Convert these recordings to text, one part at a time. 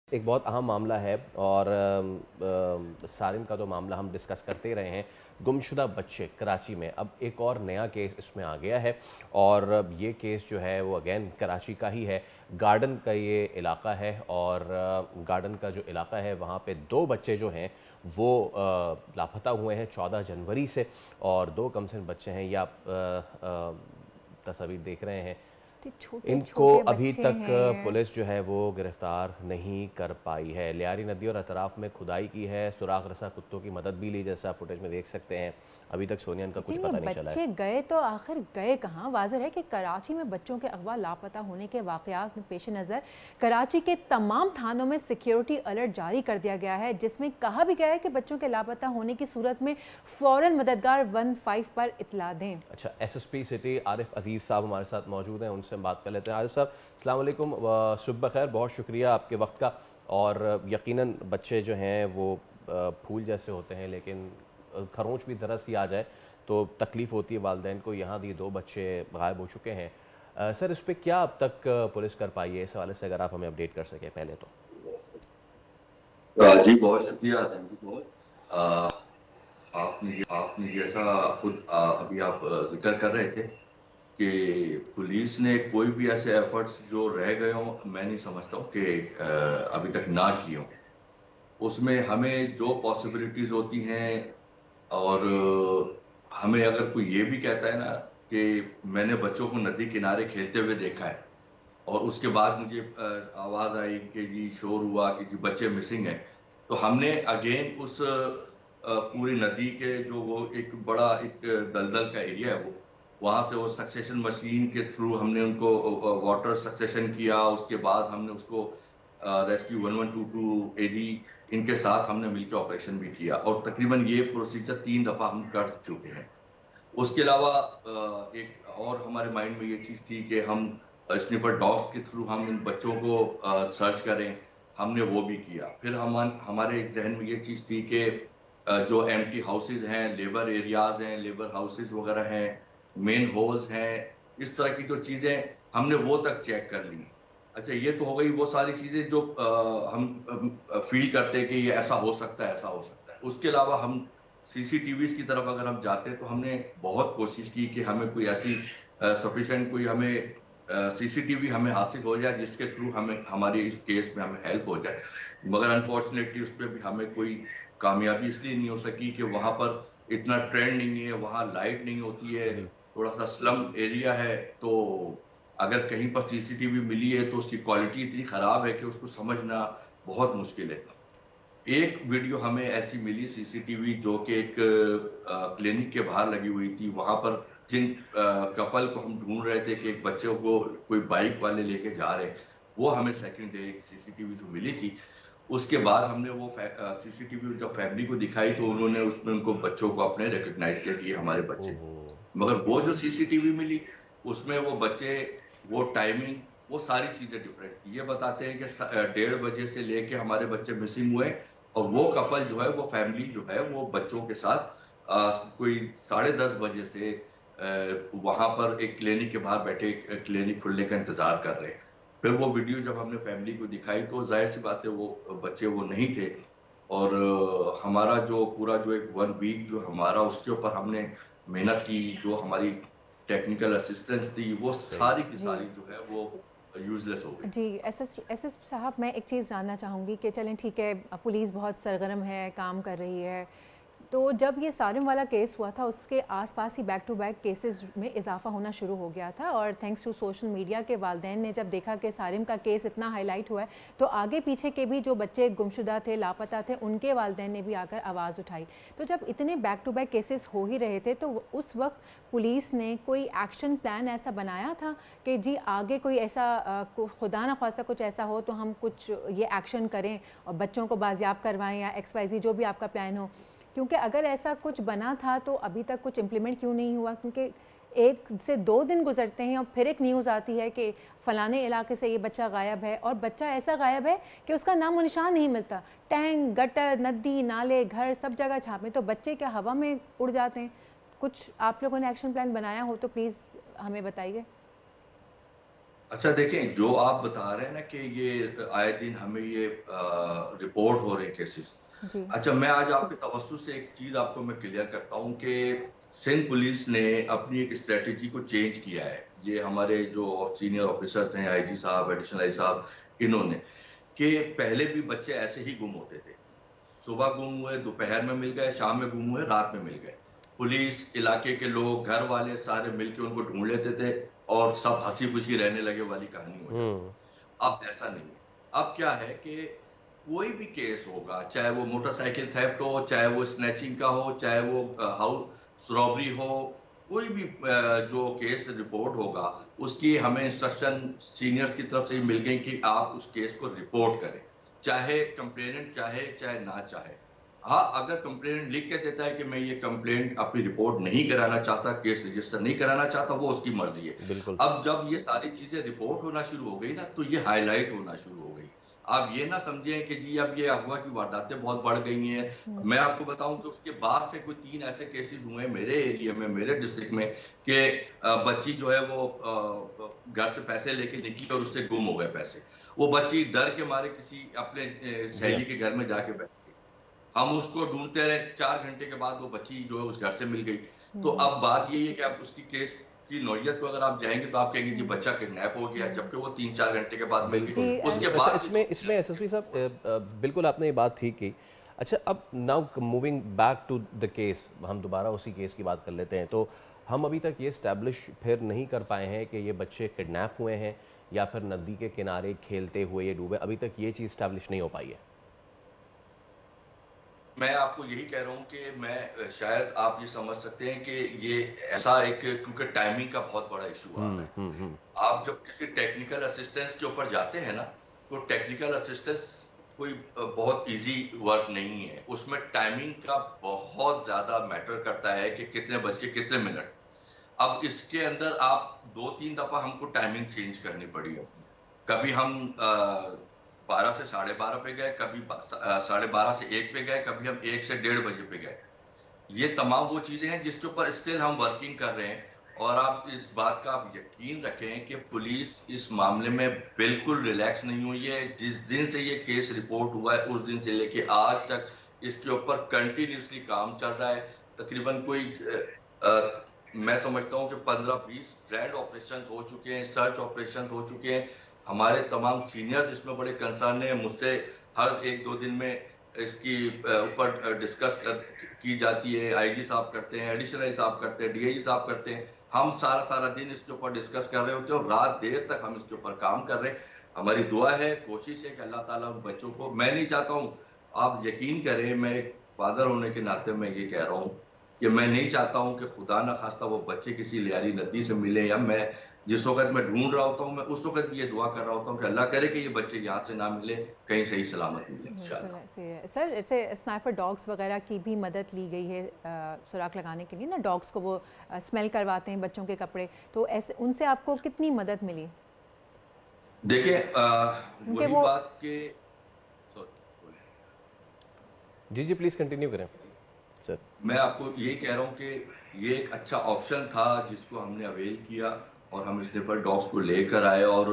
एक बहुत अहम मामला है और सारिम का तो मामला हम डिस्कस करते ही रहे हैं। गुमशुदा बच्चे कराची में, अब एक और नया केस इसमें आ गया है और ये केस जो है वो अगेन कराची का ही है। गार्डन का ये इलाका है और गार्डन का जो इलाका है वहाँ पे दो बच्चे जो हैं वो लापता हुए हैं 14 जनवरी से, और दो कमसिन बच्चे हैं, या तस्वीर देख रहे हैं। छोटे इनको छोटे अभी बच्चे तक हैं। पुलिस जो है वो गिरफ्तार नहीं कर पाई है। लियारी नदी और अतराफ में खुदाई की है, सुराख रसा कुत्तों की मदद भी ली, जैसा फुटेज में देख सकते हैं। अभी तक सोनिया का कुछ लेकिन ये पता नहीं चला है। बच्चे गए तो आखिर गए कहाँ? वाज़ेह है कि कराची में बच्चों के अगवा लापता होने के वाक़यात में पेश नज़र कराची के तमाम थानों में सिक्योरिटी अलर्ट जारी कर दिया गया है, जिसमें कहा भी गया है कि बच्चों के लापता होने की सूरत में फ़ौरन मददगार 15 पर इतला दें। अच्छा, एसएसपी सिटी आरिफ अजीज़ साहब हमारे साथ मौजूद हैं, उनसे बात कर लेते हैं। आरिफ साहब, अस्सलाम वालेकुम, सुबह खैर, बहुत शुक्रिया आपके वक्त का। और यकीनन बच्चे जो हैं वो फूल जैसे होते हैं, लेकिन खरोंच भी ज़रा सी आ जाए तो तकलीफ़ होती है वालिदैन को। यहाँ भी दो बच्चे गायब हो चुके हैं। सर, इस पर क्या अब तक पुलिस कर पाई है? इस हवाले से अगर आप हमें अपडेट कर सकें पहले तो। जी बहुत शुक्रिया, थैंक यू बहुत। आपने जैसा खुद अभी आप जिक्र कर रहे थे कि पुलिस ने कोई भी ऐसे एफर्ट्स जो रह गए हों, मैं नहीं समझता हूँ कि अभी तक ना किए हों। उसमें हमें जो पॉसिबिलिटीज होती हैं, और हमें अगर कोई ये भी कहता है ना कि मैंने बच्चों को नदी किनारे खेलते हुए देखा है और उसके बाद मुझे आवाज आई कि जी शोर हुआ कि जी बच्चे मिसिंग है, तो हमने अगेन उस पूरी नदी के जो वो एक बड़ा एक दलदल का एरिया है, वो वहां से वो सक्सेशन मशीन के थ्रू हमने उनको वाटर सक्सेशन किया। उसके बाद हमने उसको रेस्क्यू 1122 एडी इनके साथ हमने मिलकर ऑपरेशन भी किया, और तकरीबन ये प्रोसीजर 3 दफा हम कर चुके हैं। उसके अलावा एक और हमारे माइंड में ये चीज थी कि हम स्निफर डॉग्स के थ्रू हम इन बच्चों को सर्च करें, हमने वो भी किया। फिर हमारे एक जहन में ये चीज थी कि जो एम्प्टी हाउसेज हैं, लेबर एरियाज हैं, लेबर हाउसेज वगैरह हैं, मेन होल्स हैं, इस तरह की जो चीजें हमने वो तक चेक कर ली। अच्छा, ये तो हो गई वो सारी चीजें जो हम फील करते हैं कि ये ऐसा हो सकता है, ऐसा हो सकता है। उसके अलावा हम सीसीटीवी की तरफ अगर हम जाते हैं तो हमने बहुत कोशिश की कि हमें कोई ऐसी सफिशिएंट कोई हमें सीसीटीवी हमें हासिल हो जाए जिसके थ्रू हमें हमारी इस केस में हमें हेल्प हो जाए। मगर अनफॉर्चुनेटली उस पर भी हमें कोई कामयाबी इसलिए नहीं हो सकी कि वहां पर इतना ट्रेंड नहीं है, वहां लाइट नहीं होती है, थोड़ा सा स्लम एरिया है। तो अगर कहीं पर सीसीटीवी मिली है तो उसकी क्वालिटी इतनी खराब है कि उसको समझना बहुत मुश्किल है। एक वीडियो हमें ऐसी मिली सीसीटीवी जो कि एक क्लिनिक के बाहर लगी हुई थी, वहां पर जिन कपल को हम ढूंढ रहे थे कि एक बच्चे को कोई बाइक वाले लेके जा रहे हैं, वो हमें सेकंड डे एक सीसीटीवी जो मिली थी। उसके बाद हमने वो सीसीटीवी जब फैमिली को दिखाई तो उन्होंने उसमें उनको बच्चों को अपने रिकॉग्नाइज किया कि ये हमारे बच्चे। मगर वो जो सीसीटीवी मिली उसमें वो बच्चे, वो टाइमिंग, वो सारी चीजें डिफरेंट थी। ये बताते हैं कि 1:30 बजे से लेके हमारे बच्चे मिसिंग हुए, और वो कपल जो है, वो फैमिली जो है, वो बच्चों के साथ कोई 10:30 बजे से वहां पर एक क्लिनिक के बाहर बैठे क्लिनिक खुलने का इंतजार कर रहे हैं। फिर वो वीडियो जब हमने फैमिली को दिखाई तो जाहिर सी बात है वो बच्चे वो नहीं थे। और हमारा जो पूरा जो एक 1 वीक जो हमारा उसके ऊपर हमने मेहनत की, जो हमारी टेक्निकल असिस्टेंस थी, वो सारी की जी सारी जो है वो यूजलेस हो गई। जी, एस एस साहब, मैं एक चीज़ जानना चाहूँगी कि चलें ठीक है, पुलिस बहुत सरगर्म है, काम कर रही है, तो जब ये सारिम वाला केस हुआ था उसके आसपास ही बैक टू बैक केसेस में इजाफा होना शुरू हो गया था, और थैंक्स टू सोशल मीडिया के वालिदैन ने जब देखा कि सारिम का केस इतना हाईलाइट हुआ है तो आगे पीछे के भी जो बच्चे गुमशुदा थे, लापता थे, उनके वालिदैन ने भी आकर आवाज़ उठाई। तो जब इतने बैक टू बैक केसेस हो ही रहे थे तो उस वक्त पुलिस ने कोई एक्शन प्लान ऐसा बनाया था कि जी आगे कोई ऐसा खुदा ना खास्ता कुछ ऐसा हो तो हम कुछ ये एक्शन करें और बच्चों को बाजियाब करवाएं, या XYZ जो भी आपका प्लान हो? क्योंकि अगर ऐसा कुछ बना था तो अभी तक कुछ इम्प्लीमेंट क्यों नहीं हुआ? क्योंकि 1 से 2 दिन गुजरते हैं और फिर एक न्यूज़ आती है कि फ़लाने इलाके से ये बच्चा गायब है, और बच्चा ऐसा गायब है कि उसका नामो निशान नहीं मिलता। टैंक, गटर, नदी, नाले, घर सब जगह छापे तो बच्चे क्या हवा में उड़ जाते हैं? कुछ आप लोगों ने एक्शन प्लान बनाया हो तो प्लीज़ हमें बताइए। अच्छा देखें, जो आप बता रहे हैं ना कि ये आए दिन हमें ये रिपोर्ट हो रहे केसेस। जी अच्छा, मैं आज आपके तवज्जुह से एक चीज आपको मैं क्लियर करता हूं कि सिंध पुलिस ने अपनी एक स्ट्रेटेजी को चेंज किया है। ये हमारे जो सीनियर ऑफिसर्स हैं, आईजी साहब, एडिशनल आईजी साहब, इन्होंने, कि पहले भी बच्चे ऐसे ही गुम होते थे। सुबह गुम हुए, दोपहर में मिल गए, शाम में गुम हुए, रात में मिल गए। पुलिस, इलाके के लोग, घर वाले सारे मिलकर उनको ढूंढ लेते थे और सब हंसी खुशी रहने लगे वाली कहानी हो जाती। अब ऐसा नहीं है। अब क्या है कि कोई भी केस होगा, चाहे वो मोटरसाइकिल थेफ्ट हो, चाहे वो स्नैचिंग का हो, चाहे वो हाउस रॉबरी हो, कोई भी जो केस रिपोर्ट होगा, उसकी हमें इंस्ट्रक्शन सीनियर्स की तरफ से ही मिल गई कि आप उस केस को रिपोर्ट करें, चाहे कंप्लेनेंट चाहे चाहे ना चाहे। हाँ, अगर कंप्लेनेंट लिख के देता है कि मैं ये कंप्लेंट अपनी रिपोर्ट नहीं कराना चाहता, केस रजिस्टर नहीं कराना चाहता, वो उसकी मर्जी है। बिल्कुल। अब जब ये सारी चीजें रिपोर्ट होना शुरू हो गई ना, तो ये हाईलाइट होना शुरू हो गई। आप ये ना समझें कि जी अब ये अगवा की वारदातें बहुत बढ़ गई हैं। मैं आपको बताऊं कि उसके बाद से कोई 3 ऐसे केसेस हुए हैं मेरे एरिया में, मेरे डिस्ट्रिक्ट में, कि बच्ची जो है वो घर से पैसे लेके निकली और उससे गुम हो गए पैसे। वो बच्ची डर के मारे किसी अपने सहेली के घर में जाके बैठ गई। हम उसको ढूंढते रहे, 4 घंटे के बाद वो बच्ची जो है उस घर से मिल गई। तो अब बात यही है कि आप उसकी केस की नौयत को अगर आप जाएंगे तो आप कहेंगे जी बच्चा किडनैप हो गया, जबकि वो 3-4 घंटे के बाद मिल गई। उसके अच्छा, बाद इसमें एसएसपी साहब बिल्कुल आपने ये बात ठीक की। अच्छा, अब now moving back to the case, हम दोबारा उसी केस की बात कर लेते हैं। तो हम अभी तक ये स्टैब्लिश फिर नहीं कर पाए हैं कि ये बच्चे किडनैप हुए हैं या फिर नदी के किनारे खेलते हुए ये डूबे। अभी तक ये चीज़ स्टैब्लिश नहीं हो पाई है। मैं आपको यही कह रहा हूं कि मैं शायद आप ये समझ सकते हैं कि ये ऐसा एक, क्योंकि टाइमिंग का बहुत बड़ा इशू आ रहा है। आप जब किसी टेक्निकल असिस्टेंस के ऊपर जाते हैं ना, तो टेक्निकल असिस्टेंस कोई बहुत इजी वर्क नहीं है। उसमें टाइमिंग का बहुत ज्यादा मैटर करता है कि कितने बच्चे कितने मिनट। अब इसके अंदर आप 2-3 दफा हमको टाइमिंग चेंज करनी पड़ी है। कभी हम 12 से 12:30 पे गए, कभी 12:30 से 1 पे गए, कभी हम 1 से 1:30 बजे पे गए। ये तमाम वो चीजें हैं जिसके ऊपर स्टिल हम वर्किंग कर रहे हैं। और आप इस बात का आप यकीन रखें कि पुलिस इस मामले में बिल्कुल रिलैक्स नहीं हुई है। जिस दिन से ये केस रिपोर्ट हुआ है उस दिन से लेके आज तक इसके ऊपर कंटिन्यूसली काम चल रहा है। तकरीबन मैं समझता हूं कि 15-20 ग्रैंड ऑपरेशन हो चुके हैं, सर्च ऑपरेशन हो चुके हैं। हमारे तमाम सीनियर्स इसमें बड़े कंसर्न है। मुझसे हर 1-2 दिन में इसकी ऊपर डिस्कस की जाती है। आईजी साहब करते हैं, एडिशनल आईजी साहब करते हैं, डीआईजी साहब करते हैं। हम सारा दिन इसके ऊपर डिस्कस कर रहे होते हैं और रात देर तक हम इसके ऊपर काम कर रहे हैं। हमारी दुआ है, कोशिश है कि अल्लाह ताला उन बच्चों को, मैं नहीं चाहता हूं, आप यकीन करें, मैं एक फादर होने के नाते मैं ये कह रहा हूं कि मैं नहीं चाहता हूं कि खुदा ना खास्ता वो बच्चे किसी लियारी नदी से मिले, या मैं जिस वक्त मैं ढूंढ रहा होता हूँ मैं उस वक्त भी ये दुआ कर रहा होता हूँ कि अल्लाह करे कि ये बच्चे यहाँ से ना मिले, कहीं सही सलामत मिले इंशाल्लाह। सर, ऐसे स्नाइपर डॉग्स वगैरह की भी मदद ली गई है सुराग लगाने के लिए ना। डॉग्स को वो स्मेल करवाते हैं बच्चों के कपड़े, तो ऐसे उनसे आपको कितनी मदद मिली? देखिए वही बात के, जी प्लीज कंटिन्यू करें सर। मैं आपको यही कह रहा हूँ कि ये एक अच्छा ऑप्शन था जिसको हमने अवेल किया और हम स्निफर डॉग्स को लेकर आए। और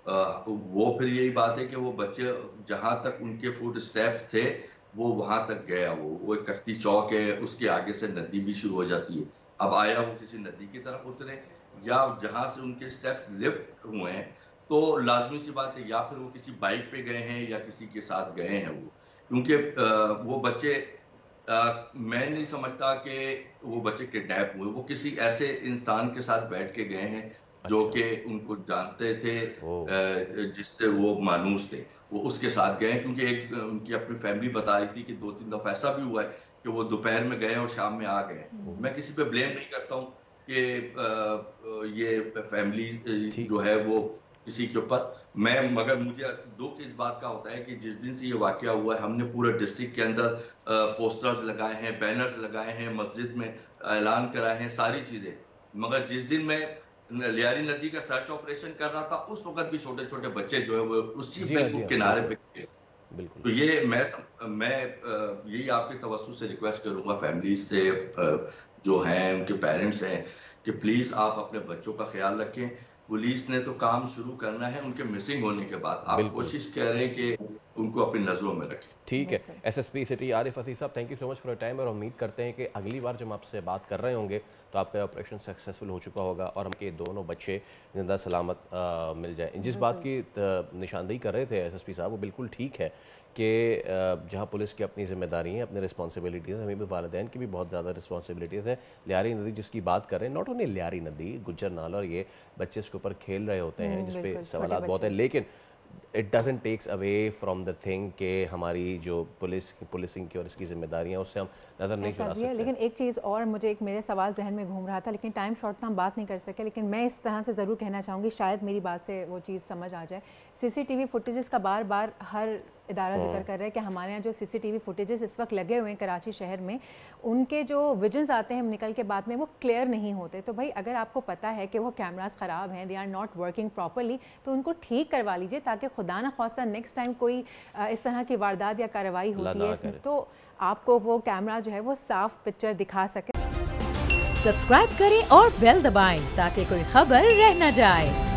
वो फिर यही बात है कि वो बच्चे जहां तक उनके फुट स्टेप्स थे वो वहां तक गया। वो एक कश्ती चौक है, उसके आगे से नदी भी शुरू हो जाती है। अब आया वो किसी नदी की तरफ उतरे या जहां से उनके स्टेप्स लिफ्ट हुए हैं, तो लाजमी सी बात है या फिर वो किसी बाइक पे गए हैं या किसी के साथ गए हैं वो, क्योंकि वो बच्चे मैं नहीं समझता कि वो बच्चे किडनैप हुए। वो किसी ऐसे इंसान के साथ बैठ के गए हैं जो कि उनको जानते थे, जिससे वो मानूस थे, वो उसके साथ गए हैं। क्योंकि एक उनकी अपनी फैमिली बता रही थी कि 2-3 दफा ऐसा भी हुआ है कि वो दोपहर में गए और शाम में आ गए। मैं किसी पे ब्लेम नहीं करता हूँ कि ये फैमिली जो है वो किसी के ऊपर, मगर मुझे दुख इस बात का होता है कि जिस दिन से ये वाकया हुआ है हमने पूरे डिस्ट्रिक्ट के अंदर पोस्टर्स लगाए हैं, बैनर्स लगाए हैं, मस्जिद में ऐलान कराए हैं, सारी चीजें। मगर जिस दिन मैं लियारी नदी का सर्च ऑपरेशन कर रहा था उस वक्त भी छोटे छोटे बच्चे जो है वो उसी बिल्कुल किनारे पे थे। तो ये मैं यही आपके तवज्जो से रिक्वेस्ट करूंगा फैमिलीज से जो हैं, उनके पेरेंट्स हैं, कि प्लीज आप अपने बच्चों का ख्याल रखें। पुलिस ने तो काम शुरू करना है उनके मिसिंग होने के बाद। आप कोशिश कर रहे हैं कि उनको अपनी नजरों में रखें। ठीक है, एसएसपी सिटी आरिफ असीस साहब, thank you so much for your time और उम्मीद करते हैं कि अगली बार जब हम आपसे बात कर रहे होंगे तो आपका ऑपरेशन सक्सेसफुल हो चुका होगा और हमके दोनों बच्चे जिंदा सलामत मिल जाए। जिस बात की निशानदेही कर रहे थे एसएसपी साहब वो बिल्कुल ठीक है कि जहाँ पुलिस की अपनी जिम्मेदारी है, अपनी रिस्पॉन्सिबिलिटीज़, हमें भी वालिदैन की भी बहुत ज़्यादा रिस्पॉन्सिबिलिटीज़ है। लियारी नदी जिसकी बात कर रहे हैं, नॉट ओनली लियारी नदी, गुज्जर नाला और ये बच्चे इसके ऊपर खेल रहे होते हैं जिस पे सवाल बहुत है, लेकिन it doesn't takes away from the thing कि हमारी जो पुलिसिंग की और इसकी जिम्मेदारियाँ उससे हम नज़र नहीं चुरा सकते। लेकिन एक चीज़ और मुझे एक मेरे सवाल जहन में घूम रहा था, लेकिन टाइम शॉर्ट था, हम बात नहीं कर सके, लेकिन मैं इस तरह से ज़रूर कहना चाहूँगी, शायद मेरी बात से वो चीज़ समझ आ जाए। सीसीटीवी फुटेजेस का बार बार हर इदारा जिक्र कर रहा है कि हमारे यहाँ जो सीसीटीवी फुटेजेस इस वक्त लगे हुए हैं कराची शहर में, उनके जो विजन्स आते हैं निकल के बाद में वो क्लियर नहीं होते। तो भाई अगर आपको पता है कि वो कैमरास ख़राब हैं, they are not working properly, तो उनको ठीक करवा लीजिए ताकि खुदा न खास्ता नेक्स्ट टाइम कोई इस तरह की वारदात या कार्रवाई होती है इसमें तो आपको वो कैमरा जो है वो साफ पिक्चर दिखा सके। सब्सक्राइब करें और बेल दबाएं ताकि कोई खबर रह न जाए।